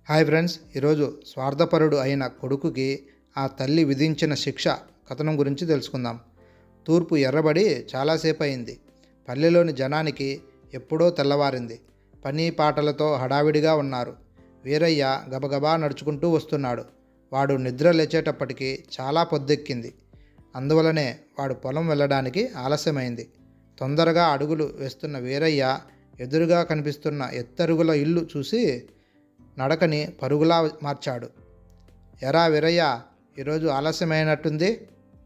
Hi friends, ఈరోజు స్వార్థపరుడు అయిన కొడుకుకి ఆ తల్లి విధించిన శిక్ష కథనం గురించి తెలుసుకుందాం. తూర్పు ఎర్రబడి చాలాసేపు అయింది. పల్లెలోని జనానికి ఎప్పుడో తెల్లవారింది. పని పాటలతో హడావిడిగా ఉన్నారు. వీరయ్య గబగబా నడుచుకుంటూ వస్తున్నాడు. వాడు నిద్ర లేచేటప్పటికి చాలా పొద్దెక్కింది. అందువలనే వాడు పొలం వెళ్ళడానికి ఆలస్యమైంది. తొందరగా అడుగులు వేస్తున్న వీరయ్య ఎదురుగా కనిపిస్తున్న ఎత్తరుగుల ఇల్లు చూసి నడకని పరుగులా మార్చాడు. ఎరా వీరయ్య, ఈరోజు ఆలస్యమైనట్టుంది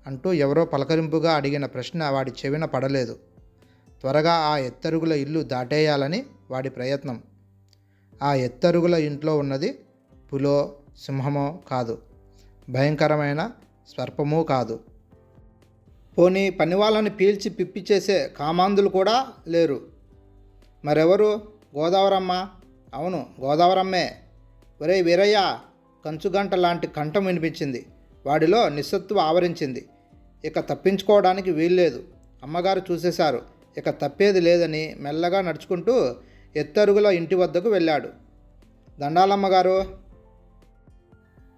అంటూ ఎవరో పలకరింపుగా అడిగిన ప్రశ్న వాడి చెవిన పడలేదు. త్వరగా ఆ ఎత్తరుగుల ఇల్లు దాటేయాలని వాడి ప్రయత్నం. ఆ ఎత్తరుగుల ఇంట్లో ఉన్నది పులో సింహమో కాదు, భయంకరమైన సర్పమూ కాదు. పోనీ పనివాళ్ళని పీల్చి పిప్పి చేసే కామాంధులు కూడా లేరు. మరెవరు? గోదావరమ్మ. అవును, గోదావరమ్మే. ఒరే వీరయ్య, కంచుగంట లాంటి కంఠం వినిపించింది. వాడిలో నిస్సత్తువ ఆవరించింది. ఇక తప్పించుకోవడానికి వీల్లేదు. అమ్మగారు చూసేశారు. ఇక తప్పేది లేదని మెల్లగా నడుచుకుంటూ ఎత్తరుగుల ఇంటి వద్దకు వెళ్ళాడు. దండాలమ్మగారు.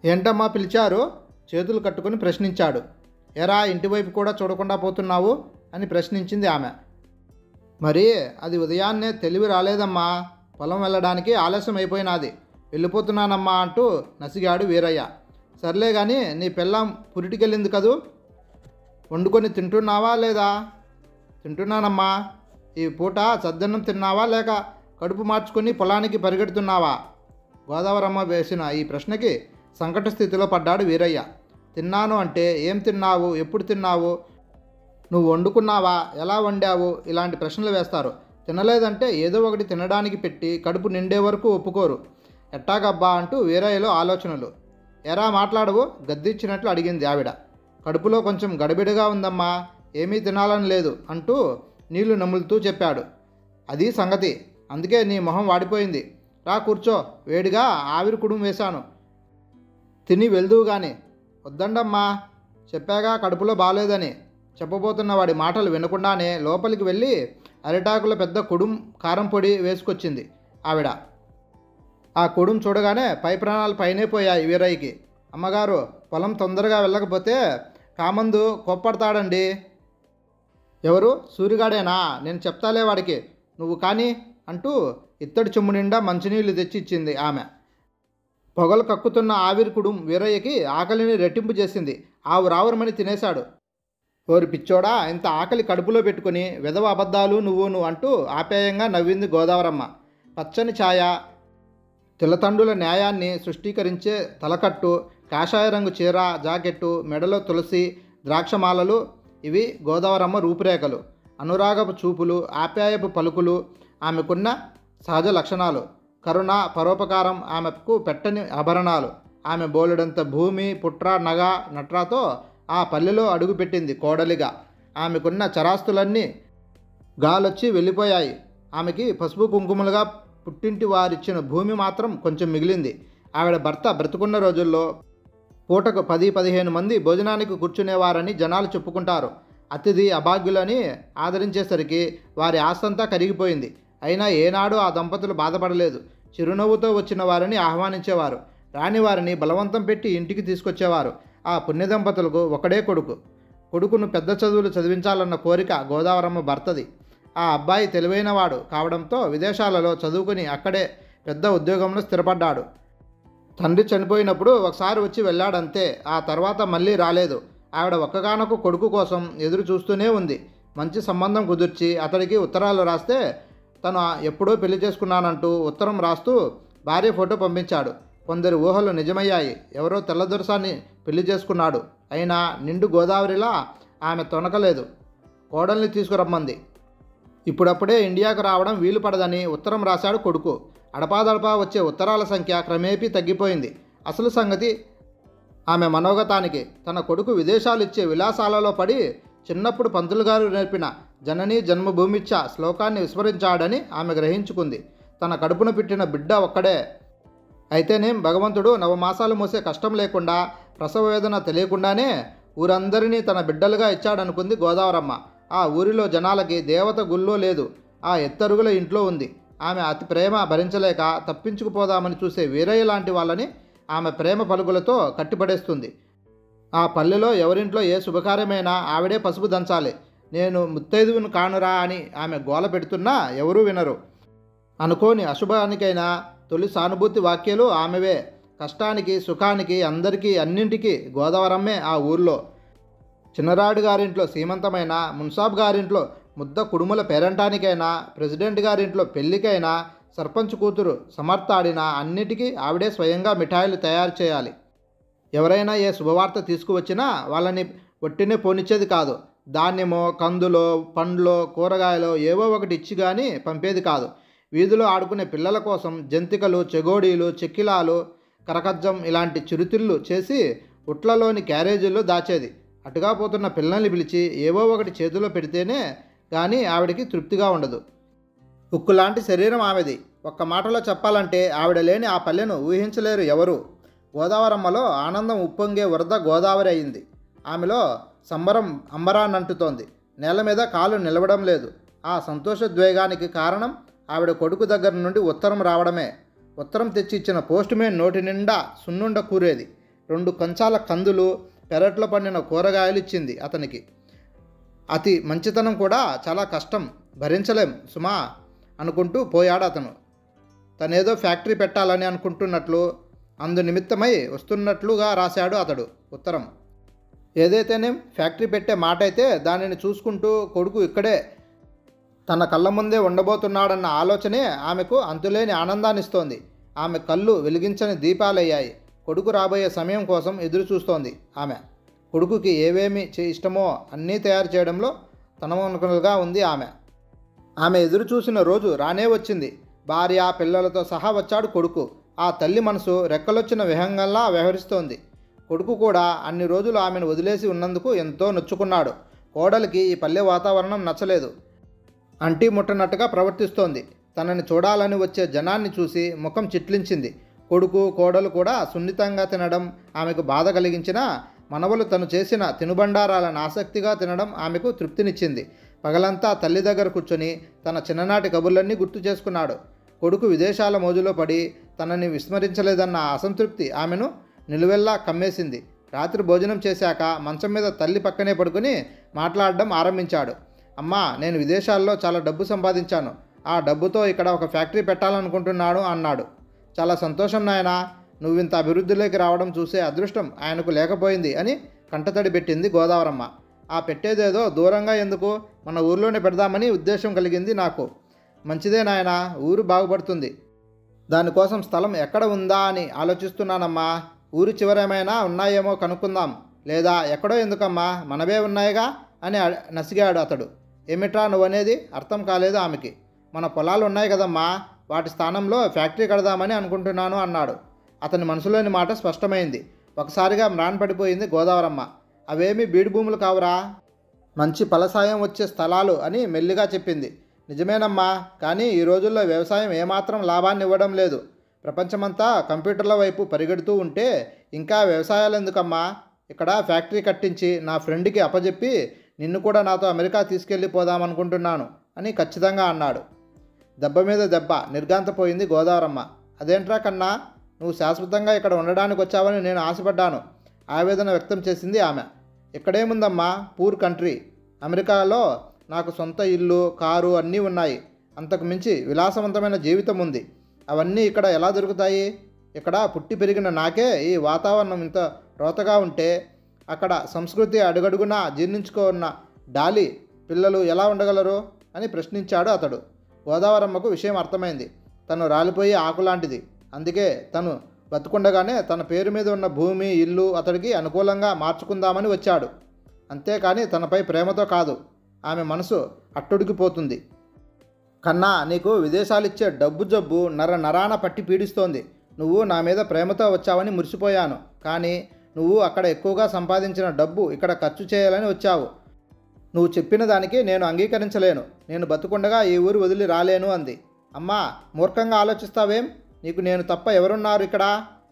ఏంటమ్మా పిలిచారు? చేతులు కట్టుకుని ప్రశ్నించాడు. ఎరా, ఇంటివైపు కూడా చూడకుండా పోతున్నావు అని ప్రశ్నించింది ఆమె. మరి అది ఉదయాన్నే తెలివి రాలేదమ్మా. పొలం వెళ్ళడానికి ఆలస్యం అయిపోయినాది. వెళ్ళిపోతున్నానమ్మా అంటూ నసిగాడు వీరయ్య. సర్లే కానీ, నీ పెళ్ళాం పురిటికెళ్ళింది కదూ, వండుకొని తింటున్నావా లేదా? తింటున్నానమ్మా. ఈ పూట చద్దన్నం తిన్నావా లేక కడుపు మార్చుకొని పొలానికి పరిగెడుతున్నావా? గోదావరమ్మ వేసిన ఈ ప్రశ్నకి సంకట స్థితిలో పడ్డాడు వీరయ్య. తిన్నాను అంటే ఏం తిన్నావు, ఎప్పుడు తిన్నావు, నువ్వు వండుకున్నావా, ఎలా వండావు, ఇలాంటి ప్రశ్నలు వేస్తారు. తినలేదంటే ఏదో ఒకటి తినడానికి పెట్టి కడుపు నిండే వరకు ఒప్పుకోరు. ఎట్టాగబ్బా అంటూ వీరయ్యలో ఆలోచనలు. ఎరా మాట్లాడవు, గద్దిచ్చినట్లు అడిగింది ఆవిడ. కడుపులో కొంచెం గడబిడగా ఉందమ్మా, ఏమీ తినాలని లేదు అంటూ నీళ్లు నములుతూ చెప్పాడు. అది సంగతి. అందుకే నీ మొహం వాడిపోయింది. రా కూర్చో, వేడిగా ఆవిరి కుడుం వేశాను, తిని వెళ్దువు గాని. వద్దండమ్మా, చెప్పాగా కడుపులో బాలేదని. చెప్పబోతున్న వాడి మాటలు వినకుండానే లోపలికి వెళ్ళి అరిటాకుల పెద్ద కుడుం కారం పొడి వేసుకొచ్చింది ఆవిడ. ఆ కుడుం చూడగానే పై ప్రాణాలు పైనే పోయాయి వీరయ్యకి. అమ్మగారు, పొలం తొందరగా వెళ్ళకపోతే కామందు కోప్పడతాడండి. ఎవరు? సూరిగాడేనా? నేను చెప్తాలే వాడికి, నువ్వు కానీ అంటూ ఇత్తడి చెమ్ము నిండా మంచినీళ్లు తెచ్చి ఇచ్చింది ఆమె. పొగలు కక్కుతున్న ఆవిరి కుడుం వీరయ్యకి ఆకలిని రెట్టింపు చేసింది. ఆవురావురమని తినేశాడు. ఓరి పిచ్చోడా, ఇంత ఆకలి కడుపులో పెట్టుకుని వెధవ అబద్ధాలు నువ్వును అంటూ ఆప్యాయంగా నవ్వింది గోదావరమ్మ. పచ్చని ఛాయ, తిలతండుల న్యాయాన్ని సృష్టీకరించే తలకట్టు, కాషాయ రంగు చీర, జాకెట్టు, మెడలో తులసి, ద్రాక్షమాలలు, ఇవి గోదావరమ్మ రూపురేఖలు. అనురాగపు చూపులు, ఆప్యాయపు పలుకులు ఆమెకున్న సహజ లక్షణాలు. కరుణ, పరోపకారం ఆమెకు పెట్టని ఆభరణాలు. ఆమె బోలెడంత భూమి, పుట్ర, నగ, నట్రాతో ఆ పల్లెలో అడుగుపెట్టింది కోడలిగా. ఆమెకున్న చరాస్తులన్నీ గాలొచ్చి వెళ్ళిపోయాయి. ఆమెకి పసుపు కుంకుమలుగా పుట్టింటి వారిచ్చిన భూమి మాత్రం కొంచెం మిగిలింది. ఆవిడ భర్త బ్రతుకున్న రోజుల్లో పూటకు 10-15 మంది భోజనానికి కూర్చునేవారని జనాలు చెప్పుకుంటారు. అతిథి అభాగ్యులని ఆదరించేసరికి వారి ఆస్తంతా కరిగిపోయింది. అయినా ఏనాడు ఆ దంపతులు బాధపడలేదు. చిరునవ్వుతో వచ్చిన వారిని ఆహ్వానించేవారు. రాని వారిని బలవంతం పెట్టి ఇంటికి తీసుకొచ్చేవారు. ఆ పుణ్య దంపతులకు ఒకడే కొడుకు. కొడుకును పెద్ద చదువులు చదివించాలన్న కోరిక గోదావరమ్మ భర్తది. ఆ అబ్బాయి తెలివైనవాడు కావడంతో విదేశాలలో చదువుకుని అక్కడే పెద్ద ఉద్యోగంలో స్థిరపడ్డాడు. తండ్రి చనిపోయినప్పుడు ఒకసారి వచ్చి వెళ్ళాడంతే. ఆ తర్వాత మళ్ళీ రాలేదు. ఆవిడ ఒక్కగానొక్క కొడుకు కోసం ఎదురు చూస్తూనే ఉంది. మంచి సంబంధం కుదిర్చి అతడికి ఉత్తరాలు రాస్తే తను ఎప్పుడో పెళ్లి చేసుకున్నానంటూ ఉత్తరం రాస్తూ భార్య ఫోటో పంపించాడు. కొందరి ఊహలు నిజమయ్యాయి. ఎవరో తెల్లదొరసాన్ని పెళ్లి చేసుకున్నాడు. అయినా నిండు గోదావరిలా ఆమె తొనకలేదు. కోడల్ని తీసుకురమ్మంది. ఇప్పుడప్పుడే ఇండియాకు రావడం వీలు పడదని ఉత్తరం రాశాడు కొడుకు. అడపాదడపా వచ్చే ఉత్తరాల సంఖ్య క్రమేపీ తగ్గిపోయింది. అసలు సంగతి ఆమె మనోగతానికి తన కొడుకు విదేశాలు ఇచ్చే విలాసాలలో పడి చిన్నప్పుడు పంతులు గారు నేర్పిన జననీ జన్మభూమిచ్చ శ్లోకాన్ని విస్మరించాడని ఆమె గ్రహించుకుంది. తన కడుపున పుట్టిన బిడ్డ ఒక్కడే అయితేనేం భగవంతుడు నవమాసాలు మోసే కష్టం లేకుండా, ప్రసవ వేదన తెలియకుండానే ఊరందరినీ తన బిడ్డలుగా ఇచ్చాడనుకుంది గోదావరమ్మ. ఆ ఊరిలో జనాలకి దేవత గుళ్ళో లేదు, ఆ ఎత్తరుగుల ఇంట్లో ఉంది. ఆమె అతి ప్రేమ భరించలేక తప్పించుకుపోదామని చూసే వీరయ్య లాంటి వాళ్ళని ఆమె ప్రేమ పలుకులతో కట్టిపడేస్తుంది. ఆ పల్లెలో ఎవరింట్లో ఏ శుభకార్యమైనా ఆవిడే పసుపు దంచాలి. నేను ముత్తైదువును కానురా అని ఆమె గోల పెడుతున్నా ఎవరూ వినరు. అనుకోని అశుభానికైనా తొలి సానుభూతి వాక్యాలు ఆమెవే. కష్టానికి సుఖానికి అందరికీ అన్నింటికీ గోదావరమ్మే ఆ ఊర్లో. చిన్నరాడు గారింట్లో సీమంతమైన, మున్సాబ్ గారింట్లో ముద్ద కుడుముల పేరంటానికైనా, ప్రెసిడెంట్ గారింట్లో పెళ్లికైనా, సర్పంచ్ కూతురు సమర్థాడినా అన్నిటికీ ఆవిడే స్వయంగా మిఠాయిలు తయారు చేయాలి. ఎవరైనా ఏ శుభవార్త తీసుకువచ్చినా వాళ్ళని ఒట్టినే పోనిచ్చేది కాదు. ధాన్యమో, కందులో, పండ్లో, కూరగాయలో ఏవో ఒకటి ఇచ్చి కానీ పంపేది కాదు. వీధిలో ఆడుకునే పిల్లల కోసం జంతికలు, చెగోడీలు, చెక్కిలాలు, కరకజ్జం ఇలాంటి చిరుతిళ్ళు చేసి ఉట్లలోని క్యారేజీల్లో దాచేది. అటుగా పోతున్న పిల్లల్ని పిలిచి ఏవో ఒకటి చేతిలో పెడితేనే కానీ ఆవిడకి తృప్తిగా ఉండదు. ఉక్కులాంటి శరీరం ఆమెది. ఒక్క మాటలో చెప్పాలంటే ఆవిడ లేని ఆ పల్లెను ఊహించలేరు ఎవరు. గోదావరమ్మలో ఆనందం ఉప్పొంగే వరద గోదావరి అయింది. ఆమెలో సంబరం అంబరాన్నంటుతోంది. నేల మీద కాలు నిలవడం లేదు. ఆ సంతోషోద్వేగానికి కారణం ఆవిడ కొడుకు దగ్గర నుండి ఉత్తరం రావడమే. ఉత్తరం తెచ్చి ఇచ్చిన పోస్ట్ మ్యాన్ నోటి నిండా సున్నుండ కూరేది. 2 కంచాల కందులు, పెరట్లో పండిన కూరగాయలు ఇచ్చింది అతనికి. అతి మంచితనం కూడా చాలా కష్టం, భరించలేం సుమా అనుకుంటూ పోయాడు అతను. తనేదో ఫ్యాక్టరీ పెట్టాలని అనుకుంటున్నట్లు, అందు నిమిత్తమై వస్తున్నట్లుగా రాశాడు అతడు ఉత్తరం. ఏదైతేనేం ఫ్యాక్టరీ పెట్టే మాట అయితే దానిని చూసుకుంటూ కొడుకు ఇక్కడే తన కళ్ళ ముందే ఉండబోతున్నాడన్న ఆలోచనే ఆమెకు అంతులేని ఆనందాన్నిస్తోంది. ఆమె కళ్ళు వెలిగించని దీపాలయ్యాయి. కొడుకు రాబోయే సమయం కోసం ఎదురు చూస్తోంది ఆమె. కొడుకుకి ఏవేమి ఇష్టమో అన్నీ తయారు చేయడంలో తనమనుకులుగా ఉంది ఆమె. ఆమె ఎదురు చూసిన రోజు రానే వచ్చింది. భార్య పిల్లలతో సహా వచ్చాడు కొడుకు. ఆ తల్లి మనసు రెక్కలొచ్చిన విహంగంలా వ్యవహరిస్తోంది. కొడుకు కూడా అన్ని రోజులు ఆమెను వదిలేసి ఉన్నందుకు ఎంతో నొచ్చుకున్నాడు. కోడలికి ఈ పల్లె వాతావరణం నచ్చలేదు. అంటీ ముట్టనట్టుగా ప్రవర్తిస్తోంది. తనని చూడాలని వచ్చే జనాన్ని చూసి ముఖం చిట్లించింది. కొడుకు కోడలు కూడా సున్నితంగా తినడం ఆమెకు బాధ కలిగించినా మనవలు తను చేసిన తినుబండారాలను ఆసక్తిగా తినడం ఆమెకు తృప్తినిచ్చింది. పగలంతా తల్లి దగ్గర కూర్చొని తన చిన్ననాటి కబుర్లన్నీ గుర్తు చేసుకున్నాడు. కొడుకు విదేశాల మోజులో పడి తనని విస్మరించలేదన్న అసంతృప్తి ఆమెను నిలువెల్లా కమ్మేసింది. రాత్రి భోజనం చేశాక మంచం మీద తల్లి పక్కనే పడుకుని మాట్లాడడం ఆరంభించాడు. అమ్మా, నేను విదేశాల్లో చాలా డబ్బు సంపాదించాను. ఆ డబ్బుతో ఇక్కడ ఒక ఫ్యాక్టరీ పెట్టాలనుకుంటున్నాను అన్నాడు. చాలా సంతోషం నాయనా, నువ్వింత అభివృద్ధిలోకి రావడం చూసే అదృష్టం ఆయనకు లేకపోయింది అని కంటతడి పెట్టింది గోదావరమ్మ. ఆ పెట్టేదేదో దూరంగా ఎందుకు, మన ఊర్లోనే పెడదామని ఉద్దేశం కలిగింది నాకు. మంచిదే నాయనా, ఊరు బాగుపడుతుంది. దానికోసం స్థలం ఎక్కడ ఉందా అని ఆలోచిస్తున్నానమ్మా. ఊరు చివరేమైనా ఉన్నాయేమో కనుక్కుందాం. లేదా ఎక్కడో ఎందుకమ్మా, మనవే ఉన్నాయిగా అని నసిగాడు అతడు. ఏమిట్రా నువ్వనేది అర్థం కాలేదు ఆమెకి. మన పొలాలు ఉన్నాయి కదమ్మా, వాటి స్థానంలో ఫ్యాక్టరీ కడదామని అనుకుంటున్నాను అన్నాడు. అతని మనసులోని మాట స్పష్టమైంది. ఒకసారిగా మ్రాన్పడిపోయింది గోదావరమ్మ. అవేమీ బీడు భూములు కావురా, మంచి ఫలసాయం వచ్చే స్థలాలు అని మెల్లిగా చెప్పింది. నిజమేనమ్మా, కానీ ఈ రోజుల్లో వ్యవసాయం ఏమాత్రం లాభాన్ని ఇవ్వడం లేదు. ప్రపంచమంతా కంప్యూటర్ల వైపు పరిగెడుతూ ఉంటే ఇంకా వ్యవసాయాలు ఎందుకమ్మా? ఇక్కడ ఫ్యాక్టరీ కట్టించి నా ఫ్రెండ్కి అప్పజెప్పి నిన్ను కూడా నాతో అమెరికా తీసుకెళ్ళిపోదామనుకుంటున్నాను అని ఖచ్చితంగా అన్నాడు. దెబ్బ మీద దెబ్బ నిర్ఘాంతపోయింది గోదావరమ్మ. అదేంట్రా కన్నా, నువ్వు శాశ్వతంగా ఇక్కడ ఉండడానికి వచ్చావని నేను ఆశపడ్డాను, ఆవేదన వ్యక్తం చేసింది ఆమె. ఇక్కడేముందమ్మా, పూర్ కంట్రీ. అమెరికాలో నాకు సొంత ఇల్లు, కారు అన్నీ ఉన్నాయి. అంతకు మించి విలాసవంతమైన జీవితం ఉంది. అవన్నీ ఇక్కడ ఎలా దొరుకుతాయి? ఇక్కడ పుట్టి పెరిగిన నాకే ఈ వాతావరణం ఇంత రోతగా ఉంటే అక్కడ సంస్కృతి అడుగడుగునా జీర్ణించుకున్న డాలి పిల్లలు ఎలా ఉండగలరు అని ప్రశ్నించాడు అతడు. గోదావరమ్మకు విషయం అర్థమైంది. తను రాలిపోయి ఆకులాంటిది. అందుకే తను బతుకుండగానే తన పేరు మీద ఉన్న భూమి, ఇల్లు అతడికి అనుకూలంగా మార్చుకుందామని వచ్చాడు. అంతేకాని తనపై ప్రేమతో కాదు. ఆమె మనసు అట్టుడికిపోతుంది. కన్నా, నీకు విదేశాలిచ్చే డబ్బు జబ్బు నరాన పట్టి పీడిస్తోంది. నువ్వు నా మీద ప్రేమతో వచ్చావని మురిసిపోయాను. కానీ నువ్వు అక్కడ ఎక్కువగా సంపాదించిన డబ్బు ఇక్కడ ఖర్చు చేయాలని వచ్చావు. నువ్వు చెప్పిన దానికి నేను అంగీకరించలేను. నేను బతుకుండగా ఈ ఊరు వదిలి రాలేను అంది. అమ్మా, మూర్ఖంగా ఆలోచిస్తావేం? నీకు నేను తప్ప ఎవరున్నారు ఇక్కడ?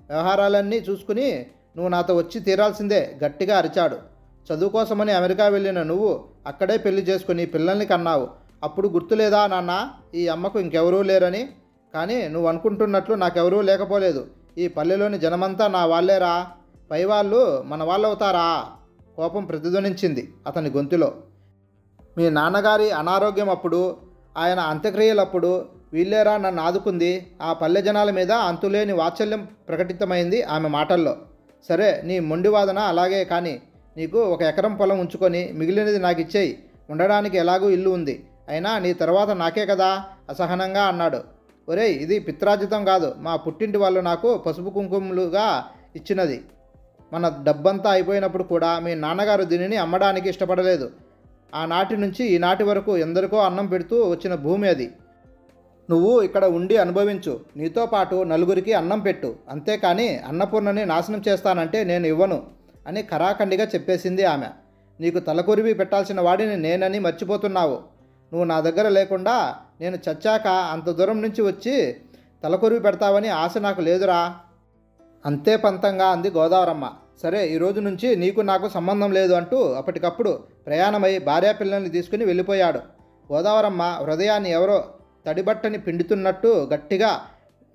వ్యవహారాలన్నీ చూసుకుని నువ్వు నాతో వచ్చి తీరాల్సిందే గట్టిగా అరిచాడు. చదువు కోసమని అమెరికా వెళ్ళిన నువ్వు అక్కడే పెళ్లి చేసుకుని పిల్లల్ని కన్నావు. అప్పుడు గుర్తులేదా నాన్న, ఈ అమ్మకు ఇంకెవరూ లేరని? కానీ నువ్వు అనుకుంటున్నట్లు నాకెవరూ లేకపోలేదు. ఈ పల్లెలోని జనమంతా నా వాళ్ళేరా. పైవాళ్ళు మన వాళ్ళవుతారా? కోపం ప్రతిధ్వనించింది అతని గొంతులో. మీ నాన్నగారి అనారోగ్యం అప్పుడు, ఆయన అంత్యక్రియలప్పుడు వీళ్ళేరా నన్ను ఆదుకుంది. ఆ పల్లె జనాల మీద అంతులేని వాత్సల్యం ప్రకటితమైంది ఆమె మాటల్లో. సరే, నీ మొండివాదన అలాగే కానీ నీకు 1 ఎకరం పొలం ఉంచుకొని మిగిలినది నాకు ఇచ్చేయి. ఉండడానికి ఎలాగూ ఇల్లు ఉంది. అయినా నీ తర్వాత నాకే కదా, అసహనంగా అన్నాడు. ఒరేయ్, ఇది పిత్రార్జితం కాదు. మా పుట్టింటి వాళ్ళు నాకు పసుపు కుంకుమలుగా ఇచ్చినది. మన డబ్బంతా అయిపోయినప్పుడు కూడా మీ నాన్నగారు దీనిని అమ్మడానికి ఇష్టపడలేదు. ఆనాటి నుంచి ఈనాటి వరకు ఎందరికో అన్నం పెడుతూ వచ్చిన భూమి అది. నువ్వు ఇక్కడ ఉండి అనుభవించు. నీతో పాటు నలుగురికి అన్నం పెట్టు. అంతేకాని అన్నపూర్ణని నాశనం చేస్తానంటే నేను ఇవ్వను అని ఖరాఖండిగా చెప్పేసింది ఆమె. నీకు తలకొరివి పెట్టాల్సిన వాడిని నేనని మర్చిపోతున్నావు. నువ్వు నా దగ్గర లేకుండా నేను చచ్చాక అంత దూరం నుంచి వచ్చి తలకొరివి పెడతావని ఆశ నాకు లేదురా. అంతే పంతంగా అంది గోదావరమ్మ. సరే, ఈరోజు నుంచి నీకు నాకు సంబంధం లేదు అంటూ అప్పటికప్పుడు ప్రయాణమై భార్యాపిల్లల్ని తీసుకుని వెళ్ళిపోయాడు. గోదావరమ్మ హృదయాన్ని ఎవరో తడిబట్టని పిండుతున్నట్టు గట్టిగా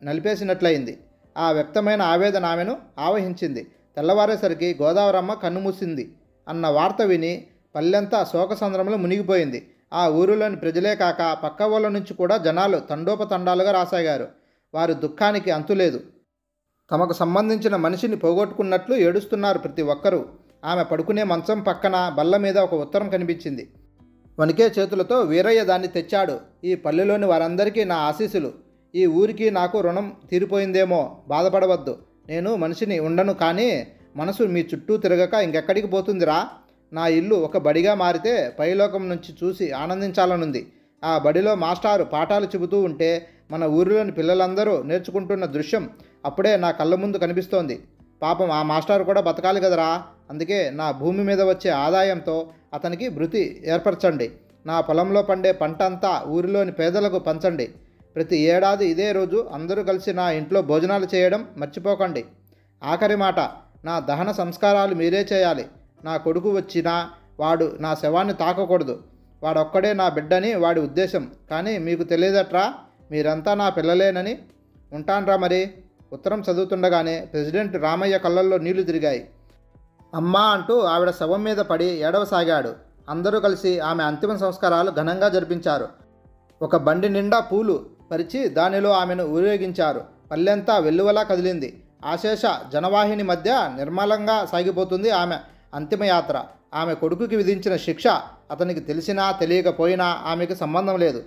నలిపేసినట్లయింది. ఆ వ్యక్తమైన ఆవేదన ఆమెను ఆవహించింది. తెల్లవారేసరికి గోదావరమ్మ కన్నుమూసింది అన్న వార్త విని పల్లెంతా శోకసంద్రంలో మునిగిపోయింది. ఆ ఊరిలోని ప్రజలే కాక పక్క ఊళ్ళ నుంచి కూడా జనాలు తండోపతండాలుగా రాసాగారు. వారి దుఃఖానికి అంతులేదు. తమకు సంబంధించిన మనిషిని పోగొట్టుకున్నట్లు ఏడుస్తున్నారు ప్రతి ఒక్కరూ. ఆమె పడుకునే మంచం పక్కన బల్ల మీద ఒక ఉత్తరం కనిపించింది. వణికే చేతులతో వీరయ్య దాన్ని తెచ్చాడు. ఈ పల్లెలోని వారందరికీ నా ఆశీస్సులు. ఈ ఊరికి నాకు రుణం తీరిపోయిందేమో, బాధపడవద్దు. నేను మనిషిని ఉండను, కానీ మనసు మీ చుట్టూ తిరగక ఇంకెక్కడికి పోతుందిరా. నా ఇల్లు ఒక బడిగా మారితే పైలోకం నుంచి చూసి ఆనందించాలనుంది. ఆ బడిలో మాస్టారు పాఠాలు చెబుతూ ఉంటే మన ఊరిలోని పిల్లలందరూ నేర్చుకుంటున్న దృశ్యం అప్పుడే నా కళ్ళ ముందు కనిపిస్తోంది. పాపం ఆ మాస్టారు కూడా బతకాలి కదరా. అందుకే నా భూమి మీద వచ్చే ఆదాయంతో అతనికి భృతి ఏర్పరచండి. నా పొలంలో పండే పంట అంతా ఊరిలోని పేదలకు పంచండి. ప్రతి ఏడాది ఇదే రోజు అందరూ కలిసి నా ఇంట్లో భోజనాలు చేయడం మర్చిపోకండి. ఆఖరి మాట, నా దహన సంస్కారాలు మీరే చేయాలి. నా కొడుకు వచ్చినా వాడు నా శవాన్ని తాకకూడదు. వాడొక్కడే నా బిడ్డని వాడి ఉద్దేశం. కానీ మీకు తెలియదట్రా, మీరంతా నా పిల్లలేనని. ఉంటాన్రా మరి. ఉత్తరం చదువుతుండగానే ప్రెసిడెంట్ రామయ్య కళ్ళల్లో నీళ్లు తిరిగాయి. అమ్మా అంటూ ఆవిడ శవం మీద పడి ఏడవసాగాడు. అందరూ కలిసి ఆమె అంతిమ సంస్కారాలు ఘనంగా జరిపించారు. ఒక బండి నిండా పూలు పరిచి దానిలో ఆమెను ఊరేగించారు. పల్లెంతా వెల్లువలా కదిలింది. ఆశేష జనవాహిని మధ్య నిర్మలంగా సాగిపోతుంది ఆమె అంతిమయాత్ర. ఆమె కొడుకుకి విధించిన శిక్ష అతనికి తెలిసినా తెలియకపోయినా ఆమెకు సంబంధం లేదు.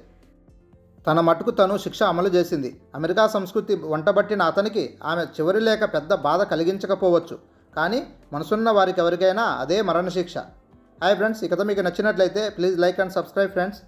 తన మటుకు తను శిక్ష అమలు చేసింది. అమెరికా సంస్కృతి వంటబట్టిన అతనికి ఆమె చివరి లేక పెద్ద బాధ కలిగించకపోవచ్చు, కానీ మనసున్న వారికి ఎవరికైనా అదే మరణశిక్ష. హాయ్ ఫ్రెండ్స్, ఈ కథ మీకు నచ్చినట్లయితే please like and subscribe friends.